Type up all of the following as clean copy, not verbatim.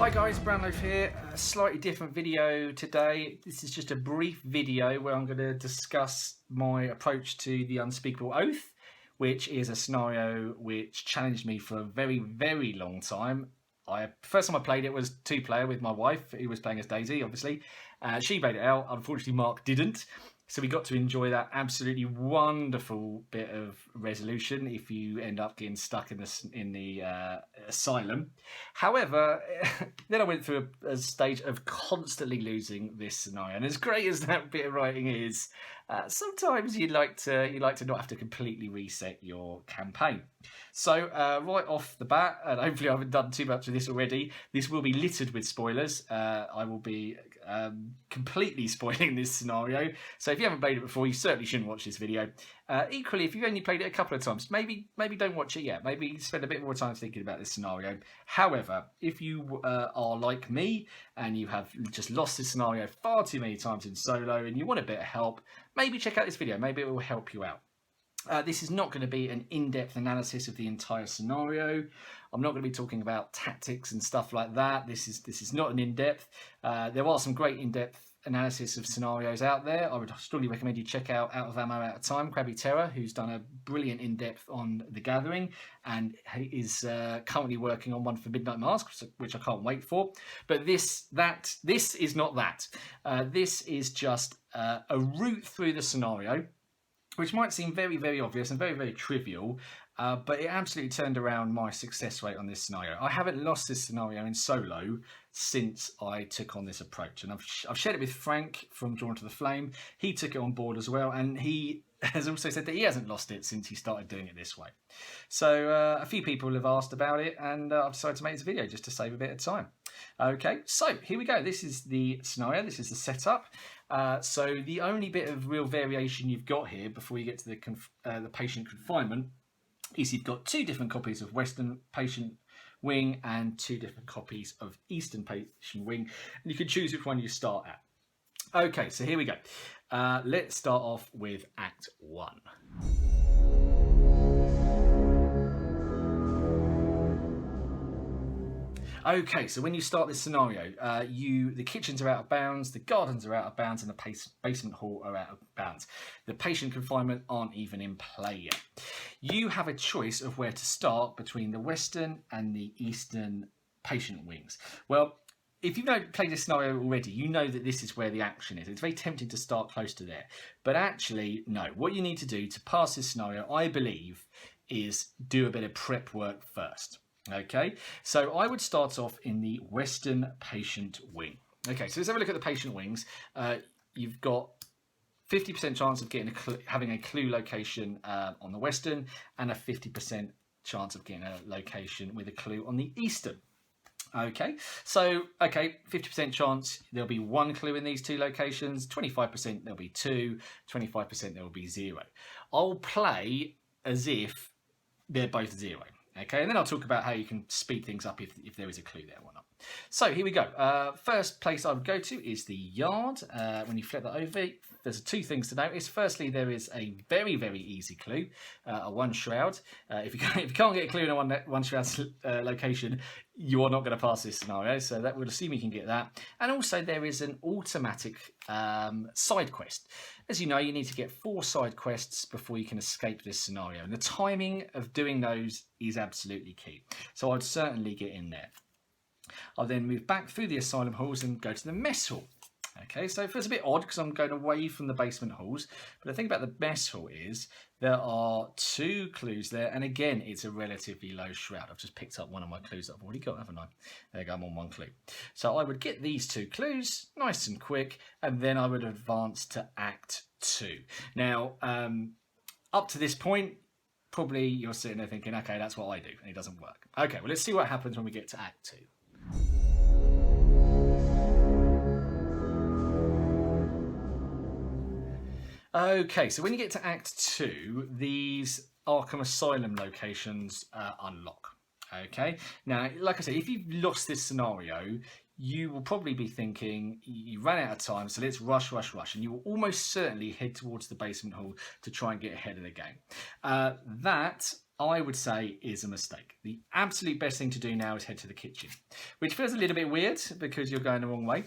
Hi guys, Brownloaf here. A slightly different video today. This is just a brief video where I'm going to discuss my approach to the Unspeakable Oath, which is a scenario which challenged me for a very, very long time. First time I played it was 2-player with my wife, who was playing as Daisy, obviously. She made it out. Unfortunately, Mark didn't. So we got to enjoy that absolutely wonderful bit of resolution if you end up getting stuck in the asylum. However, then I went through a stage of constantly losing this scenario. And as great as that bit of writing is, sometimes you'd like to not have to completely reset your campaign. So right off the bat, and hopefully I haven't done too much of this already, this will be littered with spoilers. I will be completely spoiling this scenario. So if you haven't played it before, you certainly shouldn't watch this video. Equally, if you've only played it a couple of times, maybe don't watch it yet. Maybe spend a bit more time thinking about this scenario. However, if you are like me and you have just lost this scenario far too many times in solo and you want a bit of help, maybe check out this video. Maybe it will help you out. This is not going to be an in-depth analysis of the entire scenario. I'm not going to be talking about tactics and stuff like that. This is not an in-depth. There are some great in-depth analysis of scenarios out there. I would strongly recommend you check out Out of Ammo, Out of Time, Krabby Terror, who's done a brilliant in-depth on The Gathering, and he is currently working on one for Midnight Mask, which I can't wait for. But this is not that. This is just a route through the scenario, which might seem very, very obvious and very, very trivial, but it absolutely turned around my success rate on this scenario. I haven't lost this scenario in solo since I took on this approach, and I've shared it with Frank from Drawn to the Flame. He took it on board as well, and he has also said that he hasn't lost it since he started doing it this way. So a few people have asked about it, and I've decided to make this video just to save a bit of time. Okay, so here we go. This is the scenario. This is the setup. So the only bit of real variation you've got here before you get to the patient confinement is you've got 2 different copies of Western patient wing and 2 different copies of Eastern patient wing, and you can choose which one you start at. Okay, so here we go. Let's start off with Act 1. Okay, so when you start this scenario, the kitchens are out of bounds, the gardens are out of bounds, and the basement hall are out of bounds. The patient confinement aren't even in play yet. You have a choice of where to start between the Western and the Eastern patient wings. Well, if you've played this scenario already, you know that this is where the action is. It's very tempting to start close to there. But actually, no. What you need to do to pass this scenario, I believe, is do a bit of prep work first. Okay, so I would start off in the Western patient wing. Okay, so let's have a look at the patient wings. You've got 50% chance of having a clue location on the Western, and a 50% chance of getting a location with a clue on the Eastern. Okay, so 50% chance there'll be 1 clue in these 2 locations, 25% there'll be 2, 25% there will be 0. I'll play as if they're both 0. Okay, and then I'll talk about how you can speed things up if there is a clue there or not. So here we go. First place I would go to is the yard. When you flip that over, there's 2 things to notice. Firstly, there is a very, very easy clue, a 1 shroud. If you can't get a clue in a 1 shroud location, you are not going to pass this scenario. So that would assume you can get that. And also there is an automatic side quest. As you know, you need to get 4 side quests before you can escape this scenario. And the timing of doing those is absolutely key. So I'd certainly get in there. I'll then move back through the asylum halls and go to the mess hall. Okay, so it feels a bit odd because I'm going away from the basement halls. But the thing about the mess hall is there are 2 clues there. And again, it's a relatively low shroud. I've just picked up one of my clues that I've already got, haven't I? There you go, I'm on 1 clue. So I would get these 2 clues, nice and quick, and then I would advance to Act 2. Now, up to this point, probably you're sitting there thinking, okay, that's what I do, and it doesn't work. Okay, well, let's see what happens when we get to Act 2. Okay, so when you get to Act 2, these Arkham Asylum locations unlock. Okay, now, like I said, if you've lost this scenario, you will probably be thinking, you ran out of time, so let's rush, and you will almost certainly head towards the basement hall to try and get ahead of the game. That I would say is a mistake. The absolute best thing to do now is head to the kitchen, which feels a little bit weird because you're going the wrong way.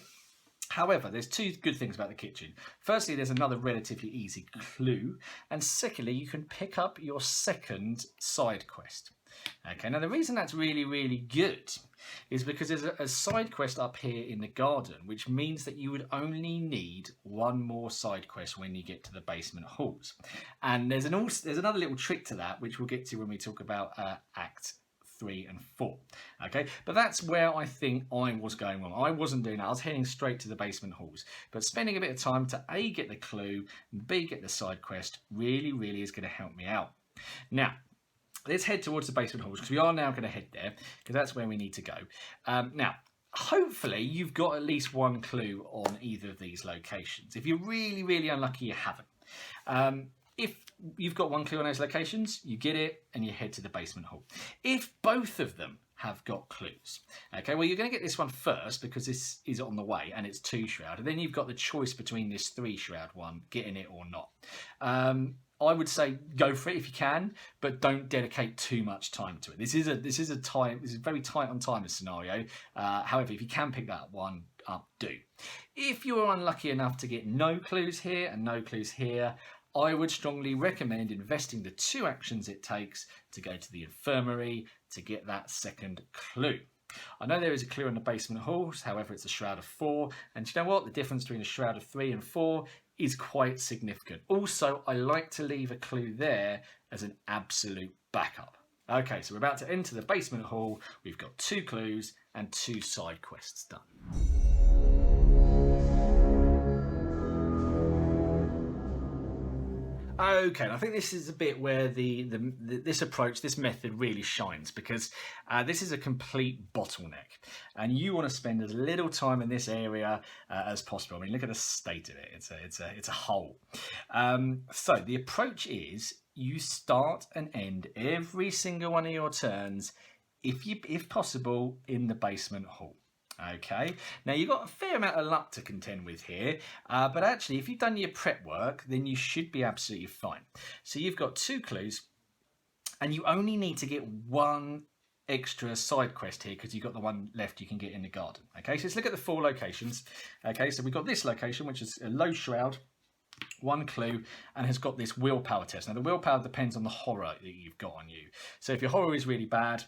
However, there's two good things about the kitchen. Firstly, there's another relatively easy clue. And secondly, you can pick up your second side quest. Okay, now the reason that's really, really good is because there's a side quest up here in the garden, which means that you would only need one more side quest when you get to the basement halls. And there's another little trick to that, which we'll get to when we talk about Act 3 and 4. Okay, but that's where I think I was going wrong. I wasn't doing that. I was heading straight to the basement halls, but spending a bit of time to A, get the clue, and B, get the side quest really, really is going to help me out. Now, let's head towards the basement halls, because we are now going to head there, because that's where we need to go. Now, hopefully you've got at least one clue on either of these locations. If you're really, really unlucky, you haven't. If you've got one clue on those locations, you get it and you head to the basement hall. If both of them have got clues, okay, well, you're going to get this one first because this is on the way and it's 2 shroud. And then you've got the choice between this 3 shroud one, getting it or not. I would say go for it if you can, but don't dedicate too much time to it. This is a very tight on time scenario. However, if you can pick that one up, do. If you're unlucky enough to get no clues here and no clues here, I would strongly recommend investing the 2 actions it takes to go to the infirmary to get that second clue. I know there is a clue in the basement halls, however, it's a shroud of 4, and you know what? The difference between a shroud of 3 and 4 is quite significant. Also, I like to leave a clue there as an absolute backup. Okay, so we're about to enter the basement hall. We've got 2 clues and 2 side quests done. Okay, and I think this is a bit where this approach, this method really shines, because this is a complete bottleneck, and you want to spend as little time in this area as possible. I mean, look at the state of it; it's a hole. So the approach is you start and end every single one of your turns, if possible, in the basement hall. Okay, now you've got a fair amount of luck to contend with here, but actually if you've done your prep work, then you should be absolutely fine. So you've got 2 clues and you only need to get 1 extra side quest here because you've got the one left you can get in the garden. Okay, so let's look at the 4 locations. Okay, so we've got this location, which is a low shroud, 1 clue, and has got this willpower test. Now the willpower depends on the horror that you've got on you. So if your horror is really bad,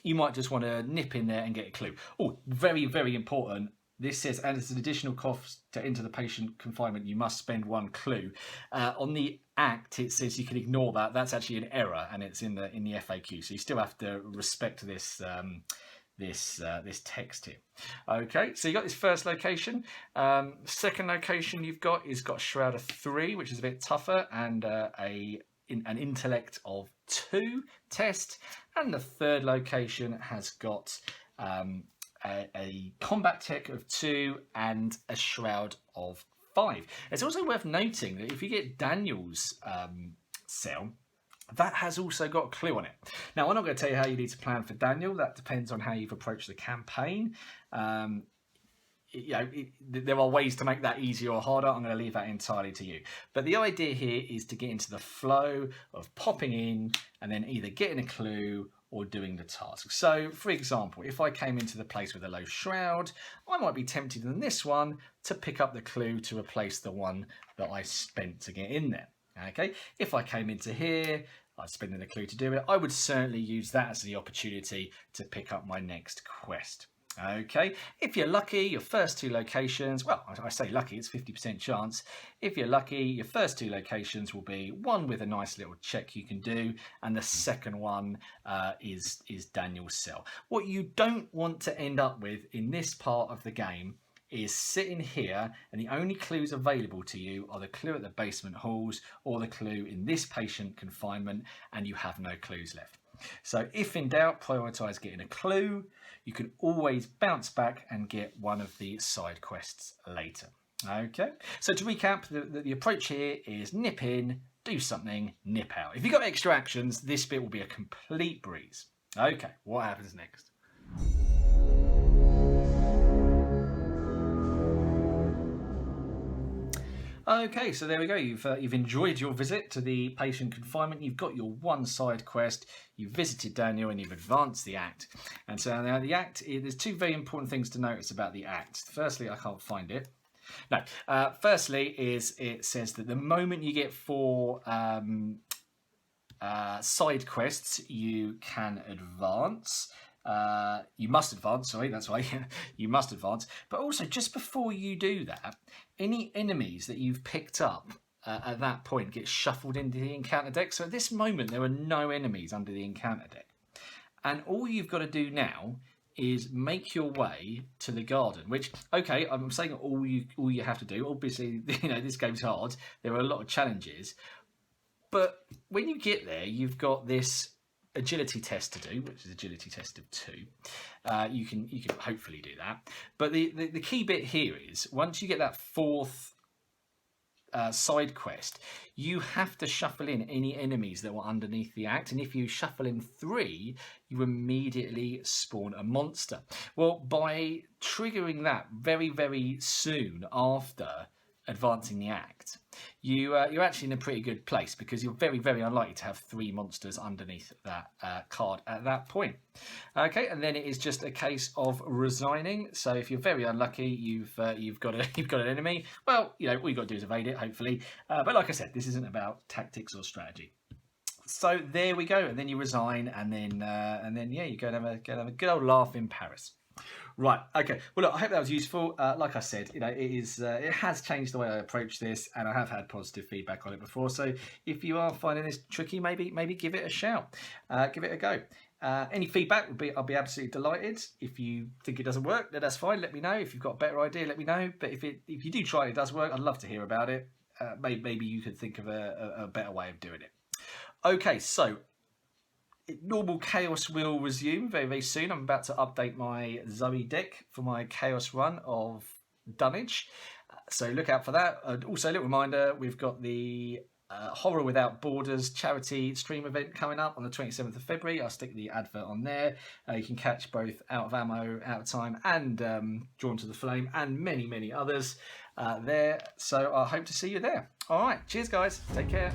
you might just want to nip in there and get a clue. Oh, very, very important. This says, and it's an additional cost to enter the patient confinement, you must spend 1 clue. On the Act, it says you can ignore that. That's actually an error, and it's in the FAQ. So you still have to respect this this text here. Okay, so you got this first location. Second location you've got is got a shroud of 3, which is a bit tougher, and an intellect of 2 test, and the third location has got a combat tech of 2 and a shroud of 5. It's also worth noting that if you get Daniel's cell, that has also got a clue on it. Now, I'm not going to tell you how you need to plan for Daniel. That depends on how you've approached the campaign. There are ways to make that easier or harder. I'm going to leave that entirely to you. But the idea here is to get into the flow of popping in and then either getting a clue or doing the task. So, for example, if I came into the place with a low shroud, I might be tempted in this one to pick up the clue to replace the one that I spent to get in there. Okay, if I came into here, I'd spend the clue to do it. I would certainly use that as the opportunity to pick up my next quest. Okay, if you're lucky, your first 2 locations, well, I say lucky, it's 50% chance. If you're lucky, your first 2 locations will be one with a nice little check you can do, and the second one is Daniel's cell. What you don't want to end up with in this part of the game is sitting here and the only clues available to you are the clue at the basement halls or the clue in this patient confinement, and you have no clues left. So if in doubt, prioritise getting a clue. You can always bounce back and get one of the side quests later. Okay, so to recap, the approach here is nip in, do something, nip out. If you've got extra actions, this bit will be a complete breeze. Okay, what happens next? Okay, so there we go. You've enjoyed your visit to the patient confinement. You've got your one side quest. You've visited Daniel and you've advanced the act. And so now the act, there's two very important things to notice about the act. Firstly, I can't find it. No. Firstly, is it says that the moment you get 4 side quests, you can advance. You must advance, sorry, that's why you must advance. But also, just before you do that, any enemies that you've picked up at that point get shuffled into the encounter deck. So at this moment, there are no enemies under the encounter deck. And all you've got to do now is make your way to the garden, which, okay, I'm saying all you have to do. Obviously, this game's hard. There are a lot of challenges. But when you get there, you've got this agility test to do, which is agility test of 2. You can hopefully do that. But the key bit here is once you get that 4th side quest, you have to shuffle in any enemies that were underneath the act, and if you shuffle in 3, you immediately spawn a monster. Well, by triggering that very, very soon after advancing the act, you're actually in a pretty good place, because you're very, very unlikely to have 3 monsters underneath that card at that point. Okay, and then it is just a case of resigning. So if you're very unlucky, you've got an enemy. Well, all you got to do is evade it, hopefully. But like I said, this isn't about tactics or strategy. So there we go, and then you resign, and then yeah, you go and have a good old laugh in Paris. Right, okay. Well, look, I hope that was useful. Like I said, it has changed the way I approach this, and I have had positive feedback on it before. So if you are finding this tricky, maybe give it a shout, give it a go. Any feedback I'll be absolutely delighted. If you think it doesn't work, then that's fine. Let me know. If you've got a better idea, let me know. But if you do try and it does work, I'd love to hear about it. Maybe you could think of a better way of doing it. Okay, so normal chaos will resume very, very soon. I'm about to update my Zoe deck for my chaos run of Dunnage. So look out for that. Also, a little reminder, we've got the Horror Without Borders charity stream event coming up on the 27th of February. I'll stick the advert on there. You can catch both Out of Ammo, Out of Time, and Drawn to the Flame, and many, many others there. So I hope to see you there. All right. Cheers, guys. Take care.